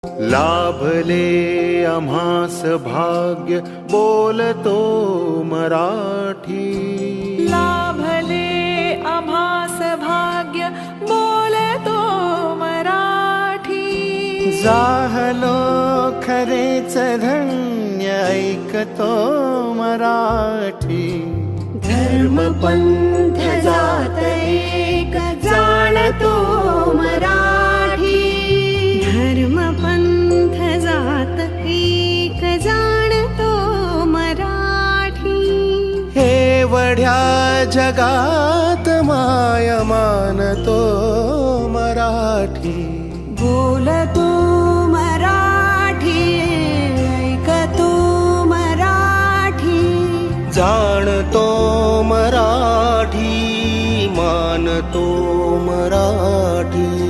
लाभले आम्हास भाग्य बोलतो मराठी. लाभले आम्हास भाग्य बोलतो मराठी. जाहलो खरेच धन्य ऐकतो मराठी. धर्म पंथ जात एक जाणतो मराठी. धर्म पंथ जात एक जाणतो मराठी. एवढ्या जगात माय मानतो मराठी. बोलतो मराठी, ऐकतो मराठी. जाणतो मराठी, मानतो मराठी.